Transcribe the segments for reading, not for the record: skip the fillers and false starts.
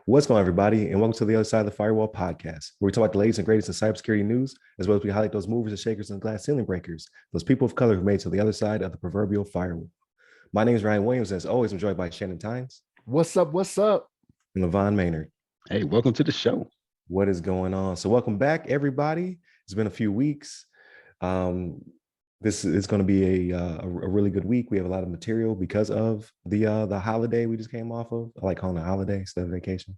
What's going on, everybody, and welcome to the Other Side of the Firewall podcast, where we talk about the latest and greatest in cybersecurity news, as well as we highlight those movers and shakers and glass ceiling breakers, those people of color who made it to the other side of the proverbial firewall. My name is Ryan Williams, and as always, I'm joined by Shannon Tynes. What's up? What's up? And LeVon Maynard. Hey, welcome to the show. What is going on? So welcome back, everybody. It's been a few weeks. This is going to be a really good week. We have a lot of material because of the holiday we just came off of. I like calling it a holiday instead of vacation.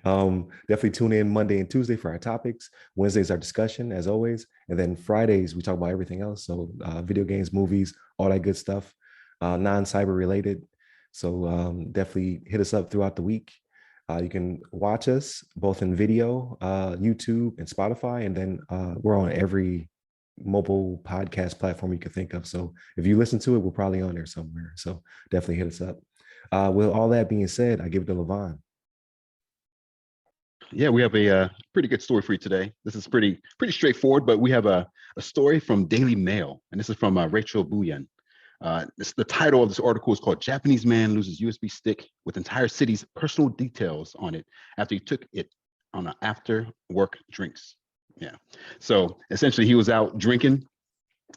Definitely tune in Monday and Tuesday for our topics. Wednesdays our discussion, as always, and then Fridays we talk about everything else. So video games, movies, all that good stuff, non-cyber related. So definitely hit us up throughout the week. You can watch us both in video, YouTube and Spotify, and then we're on every mobile podcast platform you can think of. So if you listen to it, we're probably on there somewhere. So definitely hit us up. With all that being said, I give it to LeVon. Yeah, we have a pretty good story for you today. This is pretty straightforward, but we have a story from Daily Mail, and this is from Rachel Buyan. The title of this article is called "Japanese Man Loses USB Stick with Entire City's Personal Details on It After He Took It on an After Work Drinks." Yeah, so essentially he was out drinking.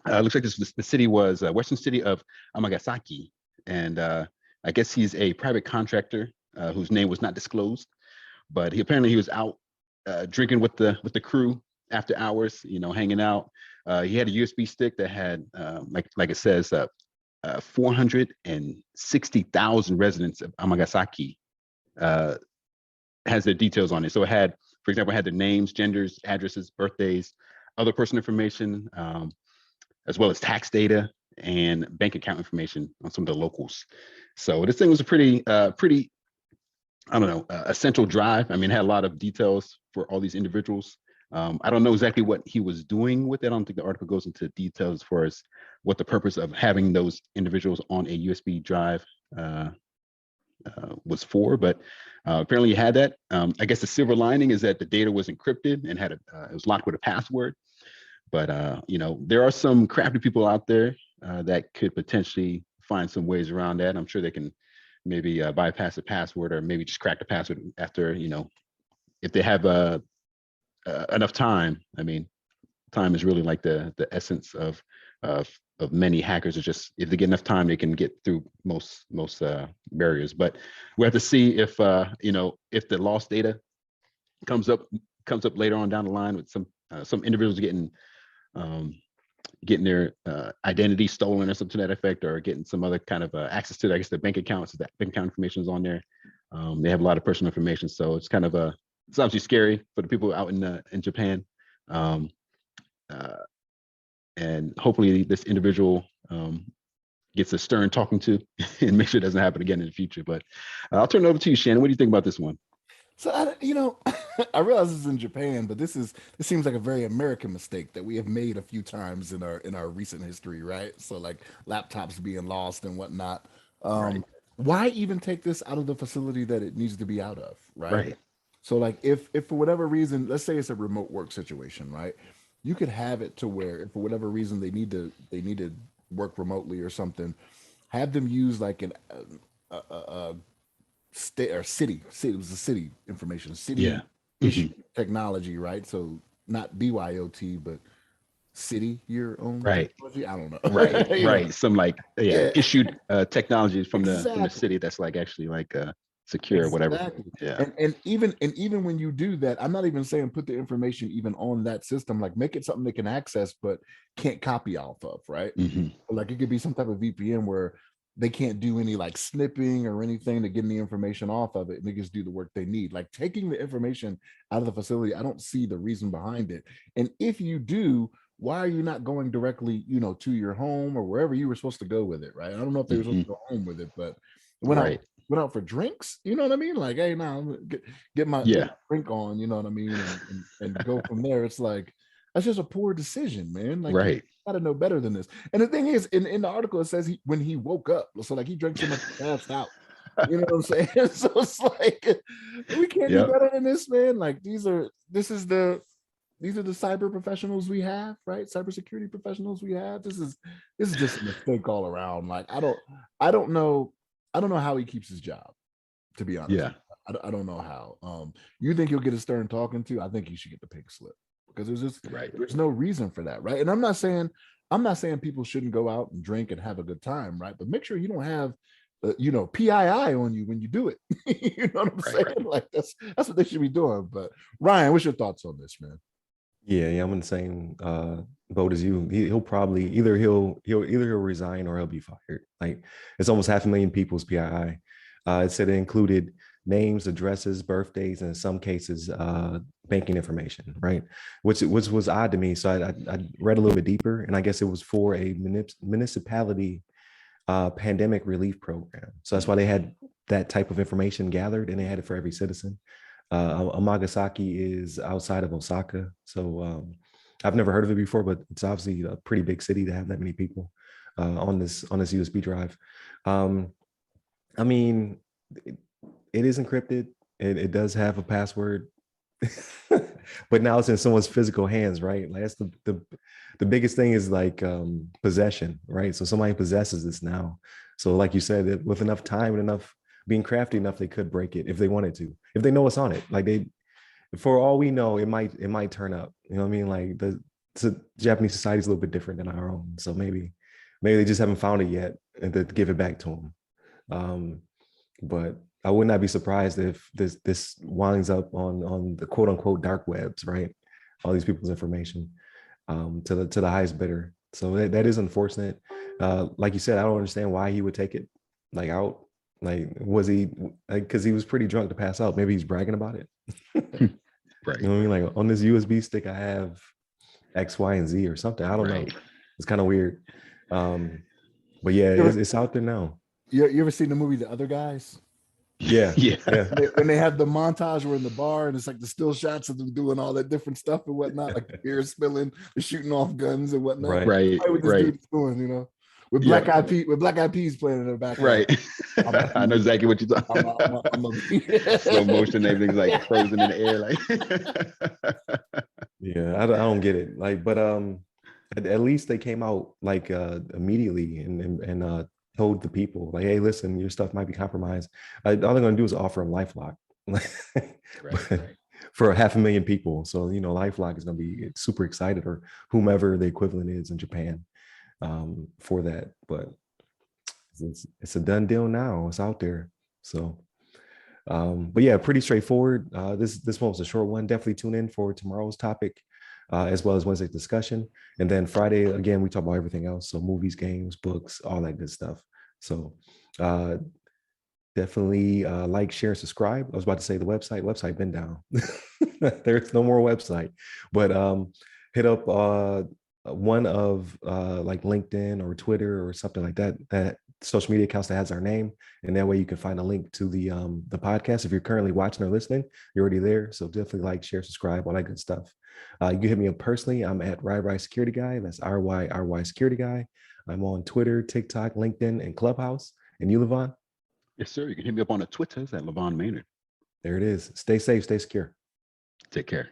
Looks like the city was western city of Amagasaki, and I guess he's a private contractor whose name was not disclosed, but he was out drinking with the crew after hours, hanging out. He had a USB stick that had like it says 460,000 residents of Amagasaki has their details on it. So it had, for example, their names, genders, addresses, birthdays, other personal information, as well as tax data and bank account information on some of the locals. So this thing was a pretty, essential drive. I mean, it had a lot of details for all these individuals. I don't know exactly what he was doing with it. I don't think the article goes into details as far as what the purpose of having those individuals on a USB drive was for, but apparently he had that. I guess the silver lining is that the data was encrypted and it was locked with a password. But there are some crafty people out there that could potentially find some ways around that. I'm sure they can maybe bypass the password or maybe just crack the password after, if they have enough time. I mean, time is really like the essence of many hackers. Are just, if they get enough time, they can get through most barriers. But we have to see if if the lost data comes up later on down the line with some individuals getting their identity stolen or something to that effect, or getting some other kind of access to, I guess, their bank accounts. That bank account information is on there. They have a lot of personal information, so it's kind of it's obviously scary for the people out in Japan. And hopefully this individual gets a stern talking to and make sure it doesn't happen again in the future. But I'll turn it over to you, Shannon. What do you think about this one? So I realize this is in Japan, but this seems like a very American mistake that we have made a few times in our recent history, right? So like laptops being lost and whatnot. Right. Why even take this out of the facility that it needs to be out of, right? Right. So like if for whatever reason, let's say it's a remote work situation, right? You could have it to where if for whatever reason they need to work remotely or something, have them use like a state or city. It was a city information, city issue technology, right? So not BYOT, but city your own technology. I don't know. Right. Right. Some issued technologies from the city that's like actually like secure, whatever. Yeah. And even when you do that, I'm not even saying put the information even on that system, like make it something they can access but can't copy off of, right? Like it could be some type of VPN where they can't do any like snipping or anything to get any information off of it, and they just do the work they need. Like taking the information out of the facility, I don't see the reason behind it. And if you do, why are you not going directly, to your home or wherever you were supposed to go with it, right? I don't know if they were supposed to go home with it, but went out for drinks, you know what I mean? Like, hey, now get my drink on, you know what I mean? And go from there. It's like, that's just a poor decision, man. Like, you gotta know better than this. And the thing is, in the article, it says when he woke up, so like he drank so much, he passed out. You know what I'm saying? So it's like, we can't do better than this, man. Like this is the these are the cyber professionals we have, right? Cybersecurity professionals we have. This is just a mistake all around. Like I don't know how he keeps his job, to be honest. Yeah. I don't know how. You think he'll get a stern talking to? I think he should get the pink slip, because there's no reason for that, right? And I'm not saying people shouldn't go out and drink and have a good time, right? But make sure you don't have PII on you when you do it. You know what I'm saying? Right. Like that's what they should be doing. But Ryan, what's your thoughts on this, man? Yeah, I'm in the same boat as you. He'll probably either he'll resign or he'll be fired. Like it's almost 500,000 people's PII. It said it included names, addresses, birthdays, and in some cases, banking information, right? Which was odd to me. So I read a little bit deeper, and I guess it was for a municipality pandemic relief program. So that's why they had that type of information gathered, and they had it for every citizen. Amagasaki is outside of Osaka, so I've never heard of it before, but it's obviously a pretty big city to have that many people on this USB drive. I mean, it is encrypted. It does have a password, but now it's in someone's physical hands, right? Like that's the biggest thing is like possession, right? So somebody possesses this now. So like you said, with enough time and enough being crafty enough, they could break it if they wanted to, if they know what's on it. Like for all we know, it might turn up. You know what I mean? Like the Japanese society is a little bit different than our own. So maybe they just haven't found it yet and to give it back to them. But I would not be surprised if this winds up on the quote unquote dark webs, right? All these people's information to the highest bidder. So that is unfortunate. Like you said, I don't understand why he would take it like out. Like, was he because he was pretty drunk to pass out? Maybe he's bragging about it. Right. You know what I mean? Like on this USB stick, I have X, Y, and Z or something. I don't know. It's kind of weird. But yeah, it's out there now. You ever seen the movie The Other Guys? Yeah. When they have the montage, we're in the bar and it's like the still shots of them doing all that different stuff and whatnot, like the beer spilling, the shooting off guns and whatnot. Right. What this dude's doing, with Black Eyed Peas playing in the background. Right. I know exactly what you're talking about. Slow motion, everything's like frozen in the air. Like yeah, I don't get it. Like, but at least they came out like immediately and told the people like, hey, listen, your stuff might be compromised. All they're going to do is offer them LifeLock for 500,000 people. So LifeLock is going to be super excited, or whomever the equivalent is in Japan for that. But it's a done deal now. It's out there. So but yeah, pretty straightforward. This one was a short one. Definitely tune in for tomorrow's topic, as well as Wednesday's discussion. And then Friday, again, we talk about everything else. So movies, games, books, all that good stuff. So definitely like, share, subscribe. I was about to say the website been down. There's no more website, but hit up one of like LinkedIn or Twitter or something like that social media accounts that has our name, and that way you can find a link to the podcast. If you're currently watching or listening, you're already there. So definitely like, share, subscribe, all that good stuff. You can hit me up personally. I'm at RY Security Guy. That's RY Security Guy. I'm on Twitter, TikTok, LinkedIn, and Clubhouse. And you, LeVon? Yes, sir. You can hit me up on the Twitter at LeVon Maynard. There it is. Stay safe, stay secure. Take care.